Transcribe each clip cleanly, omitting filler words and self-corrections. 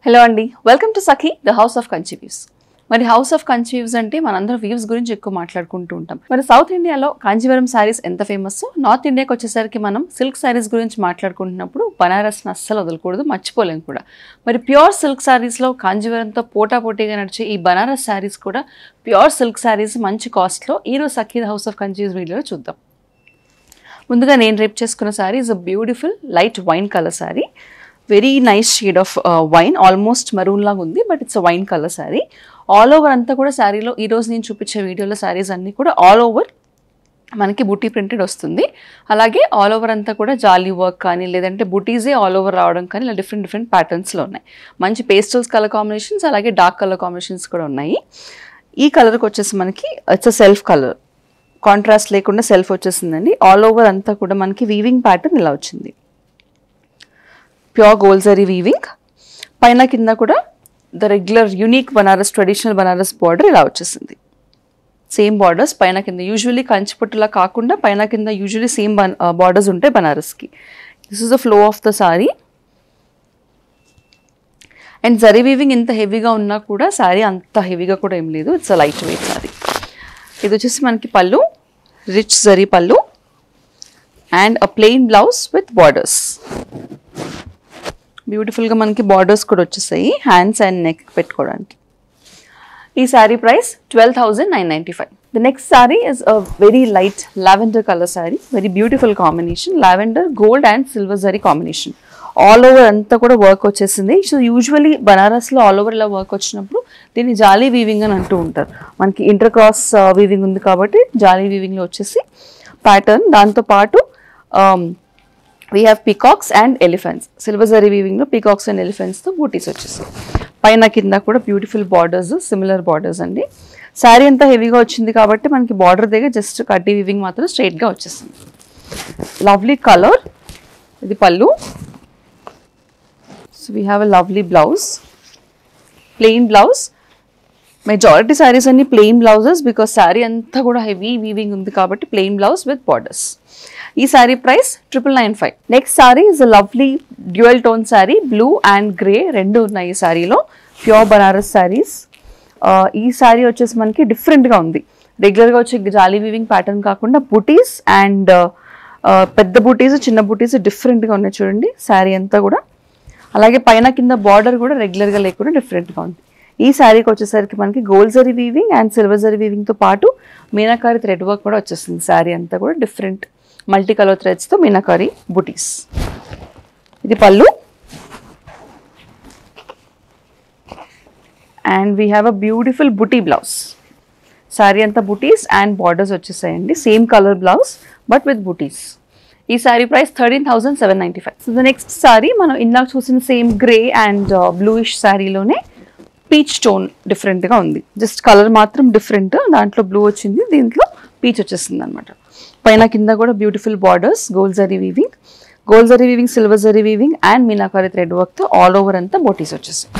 Hello అండి, welcome to Sakhi the house of Kanchi views. మరి house of Kanchi views అంటే మనందరం వ్యూస్ గురించి ఎక్కువ మాట్లాడుకుంటూ ఉంటాం. మరి సౌత్ ఇండియాలో కాంజీవరం శారీస్ ఎంత ఫేమస్, నార్త్ ఇండియాకి వచ్చేసరికి మనం సిల్క్ శారీస్ గురించి మాట్లాడుకుంటున్నప్పుడు బనారస్ని అస్సలు వదలకూడదు, మర్చిపోలేము కూడా. మరి ప్యూర్ సిల్క్ శారీస్లో కాంజీవరంతో పోటాపోటీగా నడిచే ఈ బనారస్ శారీస్ కూడా ప్యూర్ సిల్క్ శారీస్ మంచి కాస్ట్లో ఈరోజు Sakhi the house of Kanchi views వీడియోలో చూద్దాం. ముందుగా నేను రేప్ చేసుకున్న sari is a beautiful light wine colour sari. Very nice shade of wine, almost maroon లాగా ఉంది, but it's a wine colour sari. All over అంతా కూడా శారీలో ఈరోజు నేను చూపించే వీడియోలో శారీస్ అన్నీ కూడా ఆల్ ఓవర్ మనకి బుటీ ప్రింటెడ్ వస్తుంది. అలాగే ఆల్ ఓవర్ అంతా కూడా జాలీ వర్క్ కానీ లేదంటే బుటీసే ఆల్ ఓవర్ రావడం కానీ ఇలా డిఫరెంట్ ప్యాటర్న్స్లో ఉన్నాయి. మంచి పేస్టల్స్ కలర్ కాంబినేషన్స్ అలాగే డార్క్ కలర్ కాంబినేషన్స్ కూడా ఉన్నాయి. ఈ కలర్కి వచ్చేసి మనకి it's a self colour, contrast లేకుండా సెల్ఫ్ వచ్చేసిందండి. ఆల్ ఓవర్ అంతా కూడా మనకి వీవింగ్ ప్యాటర్న్ ఇలా వచ్చింది, ప్యూర్ గోల్డ్ జరీ వీవింగ్. పైన కింద కూడా the regular unique Banaras traditional Banaras border ఇలా వచ్చేసింది. సేమ్ బార్డర్స్ పైన కింద, యూజువల్లీ కంచిపట్టులా కాకుండా పైన కింద యూజువల్లీ సేమ్ బార్డర్స్ ఉంటాయి బనారస్కి. This is the flow of the sari. And zari weaving ఇంత హెవీగా ఉన్నా కూడా శారీ అంత హెవీగా కూడా ఏం లేదు, it's a light weight sari. ఇది వచ్చేసి మనకి పళ్ళు, రిచ్ జరీ పళ్ళు and a plain blouse with borders. బ్యూటిఫుల్గా మనకి బార్డర్స్ కూడా వచ్చేసాయి హ్యాండ్స్ అండ్ నెక్ పెట్టుకోవడానికి. ఈ sari price 12,995. The next sari is a very light lavender colour sari. Very beautiful combination, lavender gold and silver zari combination. All over అంతా కూడా వర్క్ వచ్చేసింది. సో యూజువలీ బనారస్లో ఆల్ ఓవర్ ఇలా వర్క్ వచ్చినప్పుడు దీన్ని జాలీ వీవింగ్ అని అంటూ ఉంటారు. మనకి ఇంటర్ క్రాస్ వీవింగ్ ఉంది కాబట్టి జాలీ వీవింగ్లో వచ్చేసి ప్యాటర్న్. దాంతోపాటు we have peacocks and elephants, silver zari వీవింగ్లో పీకాక్స్ అండ్ ఎలిఫెంట్స్తో బూటీస్ వచ్చేసాయి. పైన కింద కూడా బ్యూటిఫుల్ బార్డర్స్, సిమిలర్ బార్డర్స్ అండి. శారీ అంతా హెవీగా వచ్చింది కాబట్టి మనకి బార్డర్ దగ్గర జస్ట్ కడ్డీ వీవింగ్ మాత్రం స్ట్రైట్గా వచ్చేసింది. Lovely colour. ఇది pallu. So we have a lovely blouse, plain blouse. Majority saris అన్ని ప్లెయిన్ బ్లౌజెస్ బికాస్ శారీ అంతా కూడా హెవీ వీవింగ్ ఉంది కాబట్టి ప్లెయిన్ బ్లౌజ్ విత్ బార్డర్స్. ఈ sari price 995. Next sari is a lovely dual tone sari, blue and grey రెండు ఉన్నాయి ఈ శారీలో. ప్యూర్ బనారస్ శారీస్. ఈ శారీ వచ్చేసి మనకి డిఫరెంట్గా ఉంది. రెగ్యులర్గా వచ్చే జాలీ వీవింగ్ ప్యాటర్న్ కాకుండా బూటీస్ అండ్ పెద్ద బూటీస్ చిన్న బూటీస్ డిఫరెంట్గా ఉన్నాయి చూడండి శారీ అంతా కూడా. అలాగే పైన కింద బార్డర్ కూడా రెగ్యులర్గా లేకుండా డిఫరెంట్గా ఉంది. ఈ శారీకి వచ్చేసరికి మనకి gold zari weaving and silver zari వీవింగ్తో పాటు మీనాకారి థ్రెడ్ వర్క్ కూడా వచ్చేస్తుంది. శారీ అంతా కూడా డిఫరెంట్ మల్టీ కలర్ థ్రెడ్స్తో మీనాకారి బుటీస్. ఇది pallu and we have a beautiful buti blouse. Sari అంతా బుటీస్ అండ్ బార్డర్స్ వచ్చేసాయండి. Same colour blouse but with butis. ఈ sari price 13,795. So the next sari మనం ఇందాక చూసిన సేమ్ గ్రే అండ్ బ్లూయిష్ శారీలోనే పీచ్ టోన్ డిఫరెంట్గా ఉంది. జస్ట్ కలర్ మాత్రం డిఫరెంట్, దాంట్లో బ్లూ వచ్చింది, దీంట్లో పీచ్ వచ్చేసింది అనమాట. పైన కింద కూడా beautiful borders, gold zari weaving, silver zari weaving and meenakari thread వర్క్తో ఆల్ ఓవర్ అంతా బోటీస్ వచ్చేసాయి.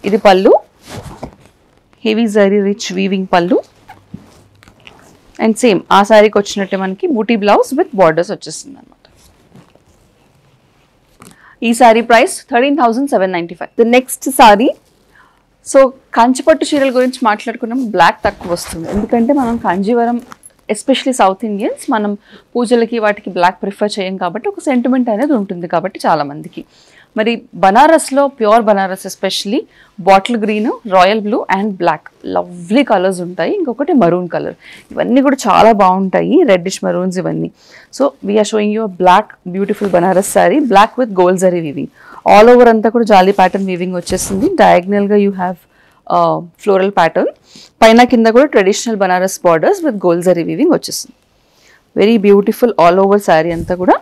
ఇది పళ్ళు, హెవీ జరీ రిచ్ వీవింగ్ పళ్ళు. అండ్ సేమ్ ఆ శారీకి వచ్చినట్టే మనకి బూటీ బ్లౌజ్ విత్ బార్డర్స్ వచ్చేసింది అనమాట. ఈ sari price 13,795. The next sari, so కంచిపట్టు చీరల గురించి మాట్లాడుకున్నాం, బ్లాక్ తక్కువ వస్తుంది ఎందుకంటే మనం కాంజీవరం ఎస్పెషలీ సౌత్ ఇండియన్స్ మనం పూజలకి వాటికి బ్లాక్ ప్రిఫర్ చేయం కాబట్టి ఒక సెంటిమెంట్ అనేది ఉంటుంది కాబట్టి చాలామందికి. మరి బనారస్లో pure Banaras especially bottle green, royal blue and black lovely colours ఉంటాయి. ఇంకొకటి మరూన్ కలర్, ఇవన్నీ కూడా చాలా బాగుంటాయి, రెడ్డిష్ మరూన్స్ ఇవన్నీ. So we're showing you black beautiful Banaras sari, black with gold zari weaving. All over అంతా కూడా జాలీ ప్యాటర్న్ వీవింగ్ వచ్చేసింది. డయాగ్నల్గా యూ హ్యావ్ ఫ్లోరల్ ప్యాటర్న్. పైన కింద కూడా traditional Banaras borders with gold zari weaving వచ్చేసింది. Very beautiful all over sari అంతా కూడా.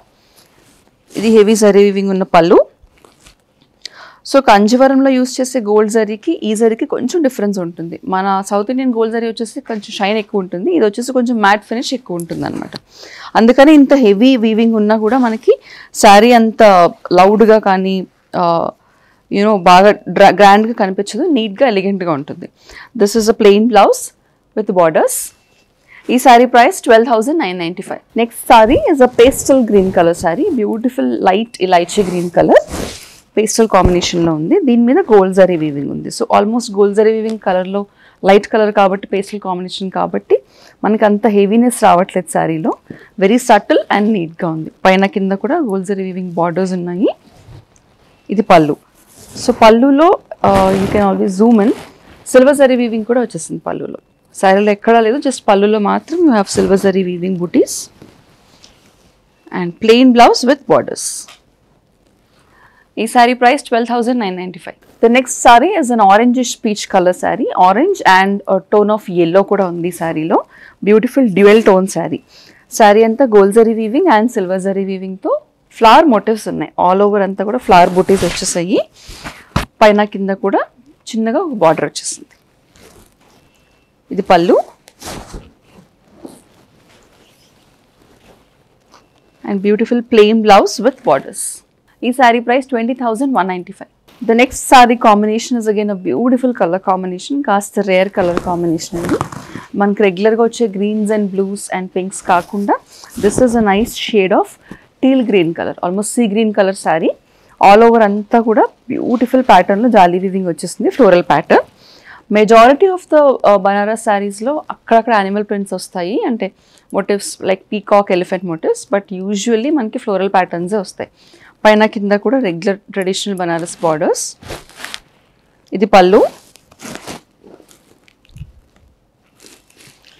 ఇది హెవీ జరీ వీవింగ్ ఉన్న పళ్ళు. సో కంజీవరంలో యూస్ చేసే గోల్డ్ జరీకి ఈ జరీకి కొంచెం డిఫరెన్స్ ఉంటుంది. మన సౌత్ ఇండియన్ గోల్డ్ జరీ వచ్చేసి కొంచెం షైన్ ఎక్కువ ఉంటుంది, ఇది వచ్చేసి కొంచెం మ్యాట్ ఫినిష్ ఎక్కువ ఉంటుంది అనమాట. అందుకని ఇంత హెవీ వీవింగ్ ఉన్నా కూడా మనకి శారీ అంత లౌడ్గా కానీ యూనో బాగా గ్రాండ్గా కనిపించదు, నీట్గా ఎలిగెంట్గా ఉంటుంది. This is a plain blouse with borders. ఈ sari price 12,995. Next sari is a pastel green colour sari, beautiful light elaichi green colour. Pastel కాంబినేషన్లో ఉంది. దీని మీద గోల్డ్ జరీ వీవింగ్ ఉంది. So almost gold zari weaving కలర్లో లైట్ కలర్ కాబట్టి పేస్టల్ కాంబినేషన్ కాబట్టి మనకి అంత హెవీనెస్ రావట్లేదు శారీలో. వెరీ సటిల్ అండ్ నీట్గా ఉంది. పైన కింద కూడా గోల్డ్ జరీ వీవింగ్ బార్డర్స్ ఉన్నాయి. ఇది పళ్ళు. సో పళ్ళులో you can always zoom in. Silver zari weaving కూడా వచ్చేసింది పళ్ళులో. శారీలో ఎక్కడా లేదు, జస్ట్ పళ్ళులో మాత్రం you have silver zari weaving butis and plain blouse with borders. ఈ sari price 12,995. The next sari is an orangish peach colour sari. Orange and tone of yellow కూడా ఉంది సారీలో. Beautiful dual tone sari. Sari అంతా gold zari weaving and silver zari వీవింగ్తో ఫ్లవర్ మోటివ్స్ ఉన్నాయి. All over అంతా కూడా flower బూటీస్ వచ్చేసాయి. పైన కింద కూడా చిన్నగా ఒక బార్డర్ వచ్చేసింది. ఇది pallu and beautiful plain blouse with borders. ఈ sari price 20,195. The next sari combination is again a beautiful colour combination. కాస్త రేర్ కలర్ కాంబినేషన్ అండి. మనకి రెగ్యులర్గా వచ్చే greens and blues and pinks కాకుండా this is a nice shade of teal green colour, almost sea green colour sari. All over అంతా కూడా beautiful ప్యాటర్న్లో jali weaving వచ్చేసింది, floral pattern. Majority of the Banaras శారీస్లో అక్కడక్కడ యానిమల్ ప్రింట్స్ వస్తాయి, అంటే motifs like peacock, elephant motifs, but usually మనకి floral ప్యాటర్న్సే వస్తాయి. పైన కింద కూడా రెగ్యులర్ ట్రెడిషనల్ బనారస్ బార్డర్స్. ఇది pallu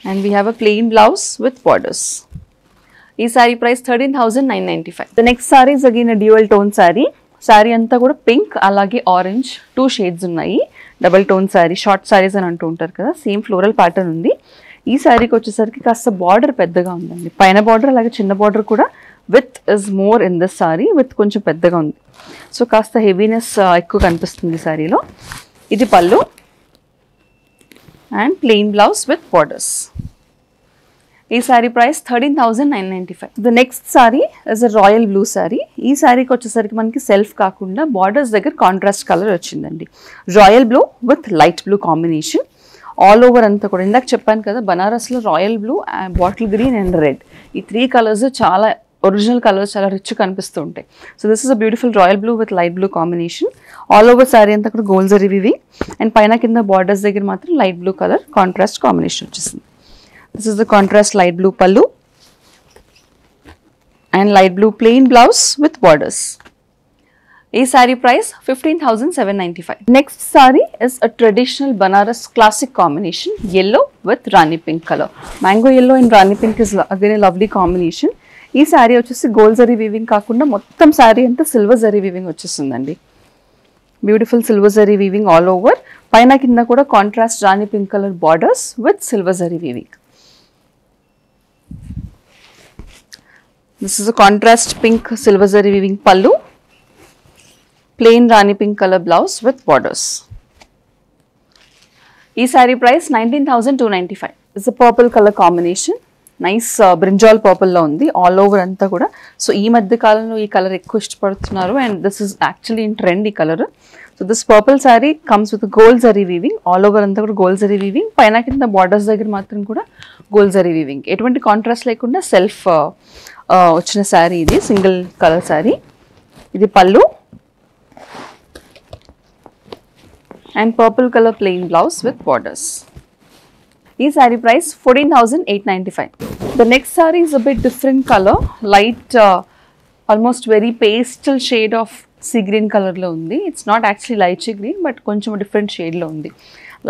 and we have a plain blouse with borders. ఈ sari price 13,995. The next sari is again a dual tone sari. Sari అంతా కూడా పింక్ అలాగే ఆరెంజ్ 2 షేడ్స్ ఉన్నాయి. Double tone sari, shot saris అని అంటూ ఉంటారు కదా, సేమ్ ఫ్లోరల్ ప్యాటర్న్ ఉంది. ఈ సారీకి వచ్చేసరికి కాస్త బార్డర్ పెద్దగా ఉందండి. పైన బార్డర్ అలాగే చిన్న బార్డర్ కూడా with is more in this sorry. With కొంచెం పెద్దగా ఉంది, సో కాస్త హెవీనెస్ ఎక్కువ కనిపిస్తుంది ఈ సారీలో. ఇది pallu and plain blouse with borders. ఈ sari price 13,995. The next sari is a royal blue sari. ఈ సారీకి వచ్చేసరికి మనకి సెల్ఫ్ కాకుండా బార్డర్స్ దగ్గర కాంట్రాస్ట్ కలర్ వచ్చిందండి. Royal blue with light blue combination. All over అంతా కూడా ఇందాక చెప్పాను కదా, బనారస్లో royal blue, bottle green and red, ఈ 3 కలర్స్ చాలా ఒరిజినల్ కలర్స్, చాలా రిచ్ కనిపిస్తూ ఉంటాయి. So this is a beautiful royal blue with light blue combination. All over sorry అంతా కూడా గోల్డ్ జరీ వీవింగ్ అండ్ పైన కింద బార్డర్స్ దగ్గర మాత్రం light blue colour contrast combination వచ్చేసింది. This is the contrast light blue pallu and light blue plain blouse with borders. ఈ sari price 15,795. Next sari is a traditional Banaras classic combination, yellow with rani pink colour. Mango yellow and rani pink is again a lovely combination. ఈ సారీ వచ్చేసి gold zari weaving కాకుండా మొత్తం సారీ అంతా silver zari weaving వచ్చేస్తుందండి. Beautiful silver zari weaving all over. పైన కింద కూడా contrast rani pink colour borders with silver zari weaving. This is a contrast pink silver zari weaving pallu, plain rani pink colour blouse with borders. ఈ sari price 19,295. It's a purple colour combination. Nice brinjal పర్పుల్లో ఉంది all over అంతా కూడా. So ఈ మధ్య కాలంలో ఈ colour ఎక్కువ ఇష్టపడుతున్నారు and this is actually in trend ఈ colour. So this purple sari comes with gold zari weaving. All over అంతా కూడా గోల్డ్ జరీ వీవింగ్. పైన కింద బార్డర్స్ దగ్గర మాత్రం కూడా గోల్డ్ జరీ వీవింగ్. ఎటువంటి కాంట్రాస్ట్ లేకుండా సెల్ఫ్ వచ్చిన శారీ ఇది, సింగిల్ కలర్ శారీ. ఇది pallu and purple colour plain blouse with borders. ఈ sari price 14,895. The next sari is a bit different colour, light almost very pastel shade of sea green కలర్లో ఉంది. It's not actually light sea green, but కొంచెం different షేడ్లో ఉంది.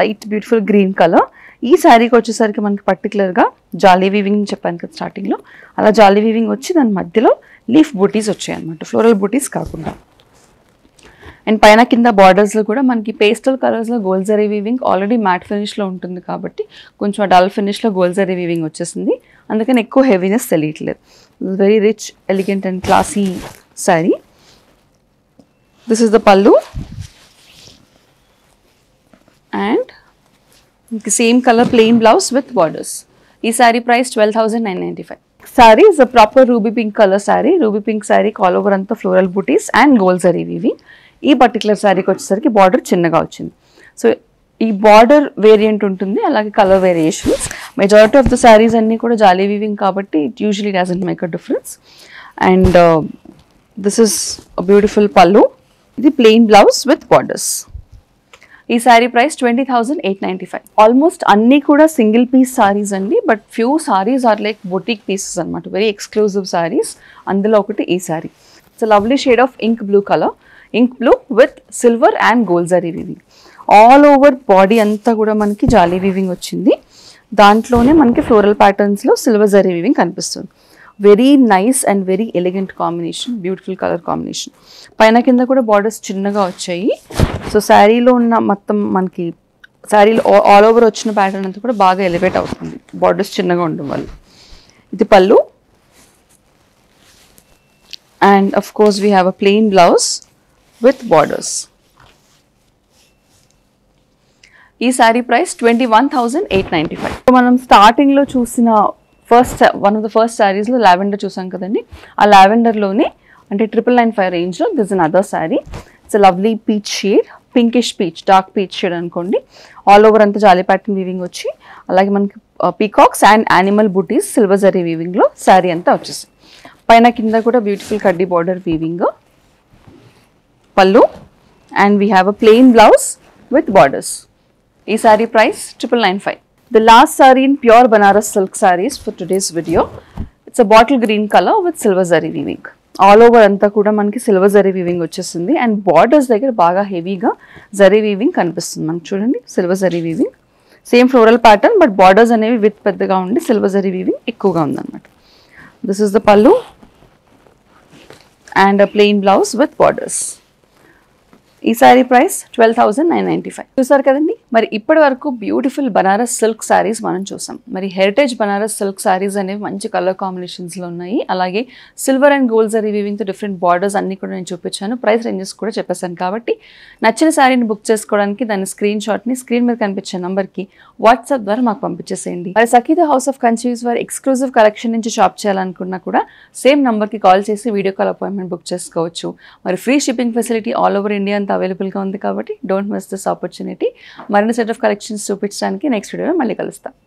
Light beautiful green colour. ఈ శారీకి వచ్చేసరికి మనకి పర్టికులర్గా జాలీ వీవింగ్ చెప్పాను కదా స్టార్టింగ్లో, అలా జాలీ వీవింగ్ వచ్చి దాని మధ్యలో లీఫ్ బూటీస్ వచ్చాయి అనమాట, ఫ్లోరల్ బూటీస్ కాకుండా. అండ్ పైన కింద బార్డర్స్లో కూడా మనకి పేస్టల్ కలర్స్లో gold zari weaving, already matte ఫినిష్లో ఉంటుంది కాబట్టి కొంచెం డల్ ఫినిష్లో గోల్డ్ జరీ వీవింగ్ వచ్చేసింది. అందుకని ఎక్కువ హెవీనెస్ తెలియట్లేదు. Very rich, elegant and classy sari. This is the pallu and same colour plain blouse with borders. ఈ sari price 12,995. Sari is a proper ruby pink colour sari. Ruby pink sari all over అంతా floral butis and gold zari weaving. ఈ particular శారీకి వచ్చేసరికి border చిన్నగా వచ్చింది. So ఈ border variant ఉంటుంది, అలాగే colour variations. Majority of the saris అన్నీ కూడా జాలీ వీవింగ్ కాబట్టి it usually doesn't make a difference. And this is a beautiful పల్లు ఇది ప్లెయిన్ బ్లౌజ్ విత్ బార్డర్స్. ఈ శారీ ప్రైస్ 20,895. ఆల్మోస్ట్ అన్నీ కూడా సింగిల్ పీస్ సారీస్ అండి, but few saris are like boutique pieces అనమాట, వెరీ ఎక్స్క్లూజివ్ సారీస్. అందులో ఒకటి ఈ sari. It's lovely shade of ink blue colour, ink blue with silver and gold zari weaving. All over body అంతా కూడా మనకి జాలీ వీవింగ్ వచ్చింది. దాంట్లోనే మనకి ఫ్లోరల్ ప్యాటర్న్స్లో సిల్వర్ జరీ వీవింగ్ కనిపిస్తుంది. Very nice and very elegant combination, beautiful colour combination. పైన కింద కూడా బార్డర్స్ చిన్నగా వచ్చాయి. సో శారీలో ఉన్న మొత్తం మనకి శారీలో ఆల్ ఓవర్ వచ్చిన ప్యాటర్న్ అంతా కూడా బాగా ఎలివేట్ అవుతుంది బార్డర్స్ చిన్నగా ఉండడం వల్ల. ఇది pallu and of course we have a plain blouse with borders. ఈ శారీ ప్రైస్ 21,895. మనం స్టార్టింగ్లో చూసిన వన్ ఆఫ్ ద ఫస్ట్ శారీస్లో లావెండర్ చూసాం కదండి, ఆ లావెండర్లోనే అంటే 995 రేంజ్లో this another sari. It's lovely peach shade, pinkish peach, dark peach shade అనుకోండి. ఆల్ ఓవర్ అంతా జాలీ ప్యాటర్న్ వీవింగ్ వచ్చి అలాగే మనకి peacocks and animal butis silver zari వీవింగ్లో శారీ అంతా వచ్చేసింది. పైన కింద కూడా బ్యూటిఫుల్ కడ్డీ బార్డర్ వీవింగ్, పళ్ళు and we have a plain blouse with borders. ఈ sari price 995. The last saree in pure Banaras silk sarees for today's video. It's a bottle green color with silver zari weaving. All over anta kuda manaki silver zari weaving vachesindi and borders దగ్గర బాగా హెవీగా zari weaving కనిపిస్తుంది మనకి. చూడండి silver zari weaving, same floral pattern but borders అనేవి with పెద్దగా ఉండి silver zari weaving ఎక్కువగా ఉందన్నమాట. This is the pallu and a plain blouse with borders. ఈ శారీ ప్రైస్ 12,995. చూసారు కదండి, మరి ఇప్పటి వరకు బ్యూటిఫుల్ బనారస్ సిల్క్ శారీస్ మనం చూసాం. మరి హెరిటేజ్ బనారస్ సిల్క్ శారీస్ అనేవి మంచి కలర్ కాంబినేషన్స్లో ఉన్నాయి. అలాగే సిల్వర్ అండ్ గోల్డ్ జరీ వీవింగ్తో డిఫరెంట్ బార్డర్స్ అన్ని కూడా నేను చూపించాను. ప్రైస్ రేంజెస్ కూడా చెప్పేశాను. కాబట్టి నచ్చిన శారీని బుక్ చేసుకోవడానికి దాని స్క్రీన్ షాట్ని స్క్రీన్ మీద కనిపించే నంబర్కి వాట్సాప్ ద్వారా మాకు పంపించేసేయండి. మరి సఖీద హౌస్ ఆఫ్ కన్సీవ్స్ వారి ఎక్స్క్లూజివ్ కలెక్షన్ నుంచి షాప్ చేయాలనుకున్నా కూడా సేమ్ నంబర్కి కాల్ చేసి వీడియో కాల్ అపాయింట్మెంట్ బుక్ చేసుకోవచ్చు. మరి free shipping facility all over India అంతా అవైలబుల్గా ఉంది. కాబట్టి డోంట్ మిస్ దిస్ ఆపర్చునిటీ. మరిన్ని సెట్ ఆఫ్ కలెక్షన్స్ చూపించడానికి నెక్స్ట్ వీడియోలో మళ్ళీ కలుస్తాం.